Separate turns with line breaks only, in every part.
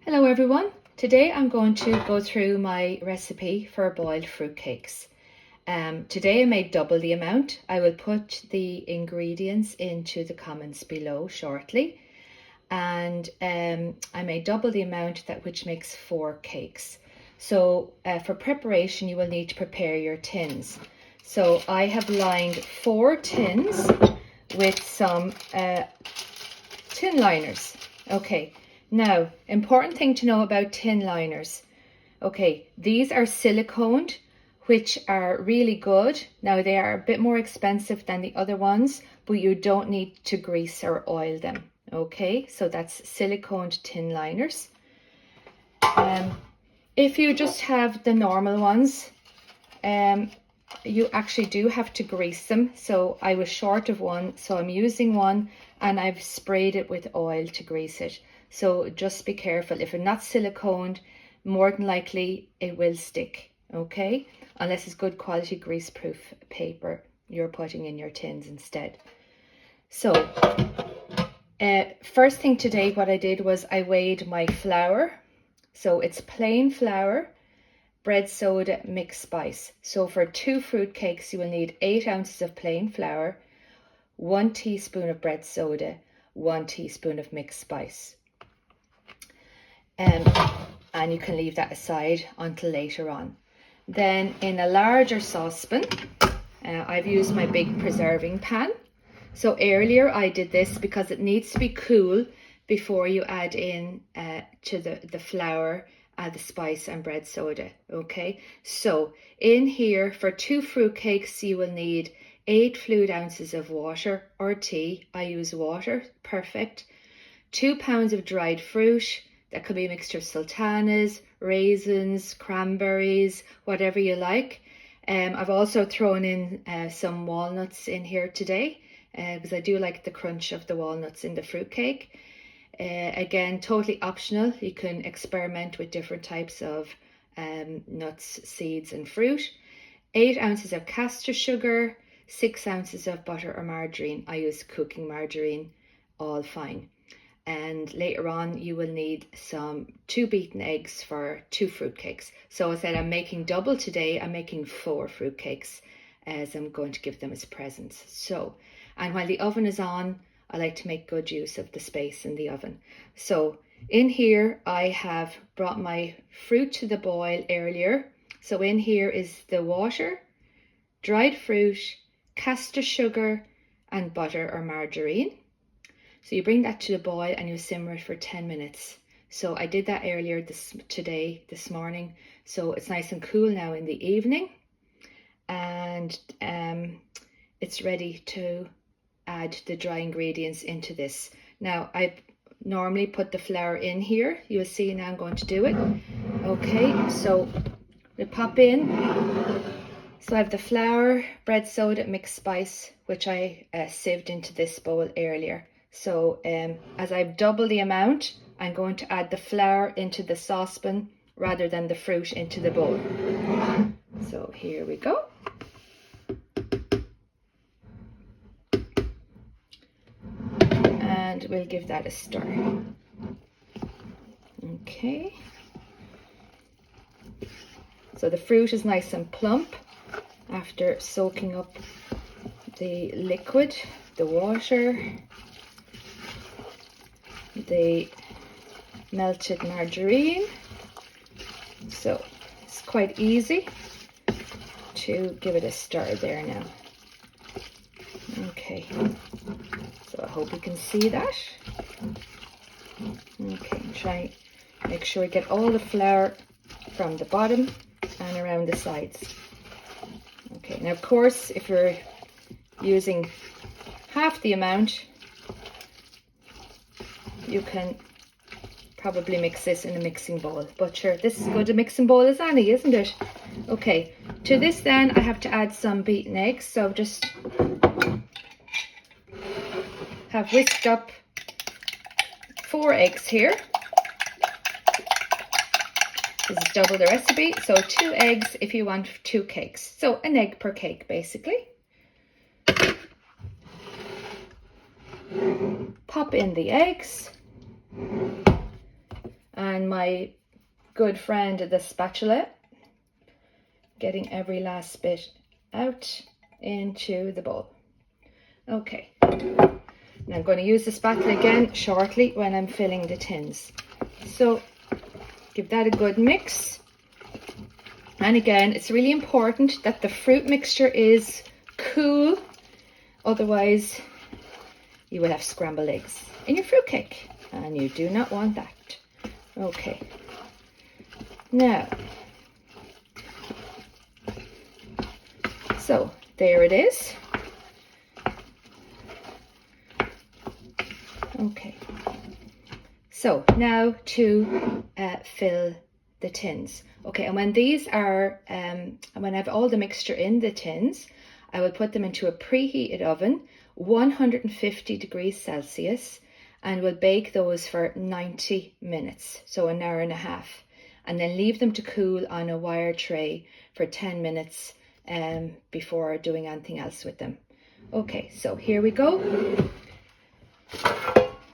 Hello everyone, today I'm going to go through my recipe for boiled fruitcakes. Today I made double the amount. I will put the ingredients into the comments below shortly. And I made double the amount, which makes 4 cakes. So for preparation you will need to prepare your tins. So I have lined 4 tins with some tin liners. Okay. Now, important thing to know about tin liners. Okay, these are siliconed, which are really good. Now, they are a bit more expensive than the other ones, but you don't need to grease or oil them. Okay, so that's siliconed tin liners. If you just have the normal ones, you actually do have to grease them. So I was short of one, so I'm using one and I've sprayed it with oil to grease it. So just be careful. If it's not siliconed, more than likely it will stick, okay? Unless it's good quality grease-proof paper you're putting in your tins instead. So first thing today, what I did was I weighed my flour. So it's plain flour, bread soda, mixed spice. So for 2 fruitcakes, you will need 8 ounces of plain flour, 1 teaspoon of bread soda, 1 teaspoon of mixed spice. And you can leave that aside until later on. Then in a larger saucepan, I've used my big preserving pan. So earlier I did this because it needs to be cool before you add in to the flour, the spice and bread soda. Okay, so in here for 2 fruitcakes you will need 8 fluid ounces of water or tea. I use water, perfect. 2 pounds of dried fruit. That could be a mixture of sultanas, raisins, cranberries, whatever you like. I've also thrown in some walnuts in here today because I do like the crunch of the walnuts in the fruitcake. Again, totally optional. You can experiment with different types of nuts, seeds and fruit. 8 ounces of castor sugar, 6 ounces of butter or margarine. I use cooking margarine, all fine. And later on you will need 2 beaten eggs for 2 fruitcakes. So I said I'm making double today. I'm making 4 fruitcakes as I'm going to give them as presents. So, and while the oven is on, I like to make good use of the space in the oven. So in here I have brought my fruit to the boil earlier. So in here is the water, dried fruit, castor sugar and butter or margarine. So you bring that to the boil and you simmer it for 10 minutes. So I did that earlier this morning. So it's nice and cool now in the evening. And it's ready to add the dry ingredients into this. Now I normally put the flour in here. You'll see now I'm going to do it. Okay, so we pop in. So I have the flour, bread soda, mixed spice, which I sieved into this bowl earlier. So as I've doubled the amount, I'm going to add the flour into the saucepan rather than the fruit into the bowl. So here we go. And we'll give that a stir. Okay. So the fruit is nice and plump after soaking up the liquid, the water, the melted margarine. So it's quite easy to give it a stir there now. Okay, so I hope you can see that. Okay, try make sure you get all the flour from the bottom and around the sides. Okay, now of course if you're using half the amount, you can probably mix this in a mixing bowl, but sure, this is good a mixing bowl as any, isn't it? Okay, to this then I have to add some beaten eggs. So just have whisked up 4 eggs here. This is double the recipe, so 2 eggs if you want 2 cakes. So an egg per cake basically. Pop in the eggs and my good friend, the spatula, getting every last bit out into the bowl. Okay, now I'm going to use the spatula again shortly when I'm filling the tins. So give that a good mix. And again, it's really important that the fruit mixture is cool, otherwise you will have scrambled eggs in your fruitcake, and you do not want that. Okay, now, so there it is. Okay, so now to fill the tins. Okay, and when these are, when I have all the mixture in the tins, I will put them into a preheated oven, 150 degrees Celsius, and will bake those for 90 minutes, so an hour and a half, and then leave them to cool on a wire tray for 10 minutes before doing anything else with them. Okay, so here we go.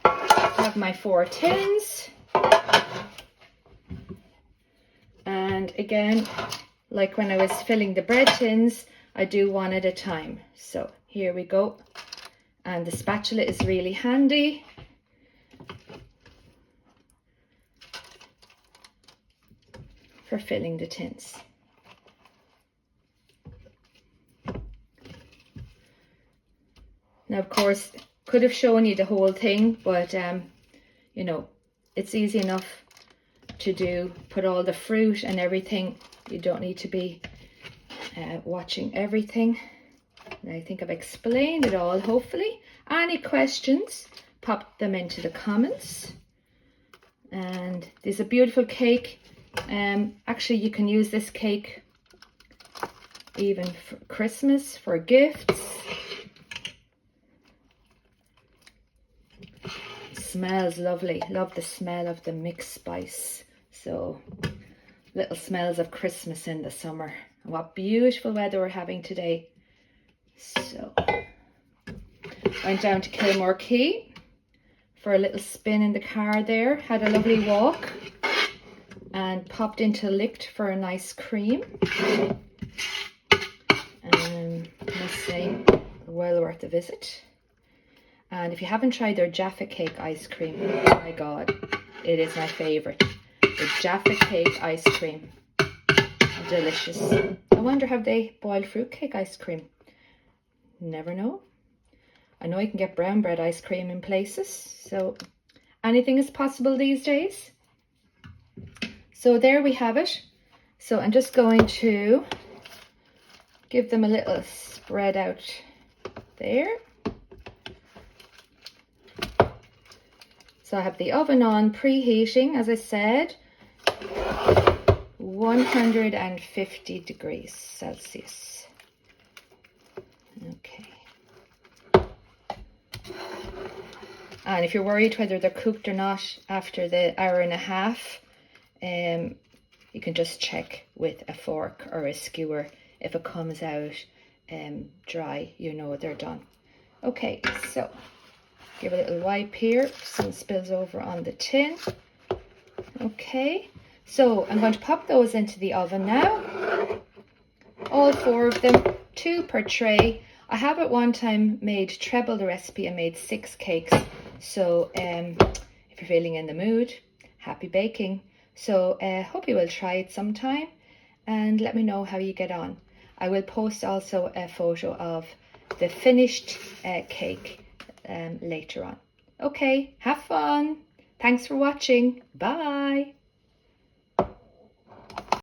I have my 4 tins. And again, like when I was filling the bread tins, I do one at a time. So here we go. And the spatula is really handy. For filling the tins. Now, of course, could have shown you the whole thing, but you know, it's easy enough to do. Put all the fruit and everything. You don't need to be watching everything. And I think I've explained it all, hopefully. Any questions, pop them into the comments. And this is a beautiful cake. Actually, you can use this cake even for Christmas, for gifts. It smells lovely. Love the smell of the mixed spice. So, little smells of Christmas in the summer. And what beautiful weather we're having today. So, went down to Kilmore Quay for a little spin in the car there. Had a lovely walk. And popped into Licht for an ice cream. I must say, well worth a visit. And if you haven't tried their Jaffa Cake ice cream, oh my God, it is my favourite. The Jaffa Cake ice cream, delicious. I wonder, have they boiled fruitcake ice cream? Never know. I know you can get brown bread ice cream in places, so anything is possible these days. So there we have it. So I'm just going to give them a little spread out there. So I have the oven on, preheating, as I said, 150 degrees Celsius. Okay. And if you're worried whether they're cooked or not after the hour and a half, you can just check with a fork or a skewer. If it comes out dry, you know they're done. Okay, so give a little wipe here, some spills over on the tin. Okay, so I'm going to pop those into the oven now. All 4 of them, 2 per tray. I have at one time made treble the recipe and made 6 cakes. So if you're feeling in the mood, happy baking. So hope you will try it sometime and let me know how you get on. I will post also a photo of the finished cake later on. Okay, have fun. Thanks for watching. Bye.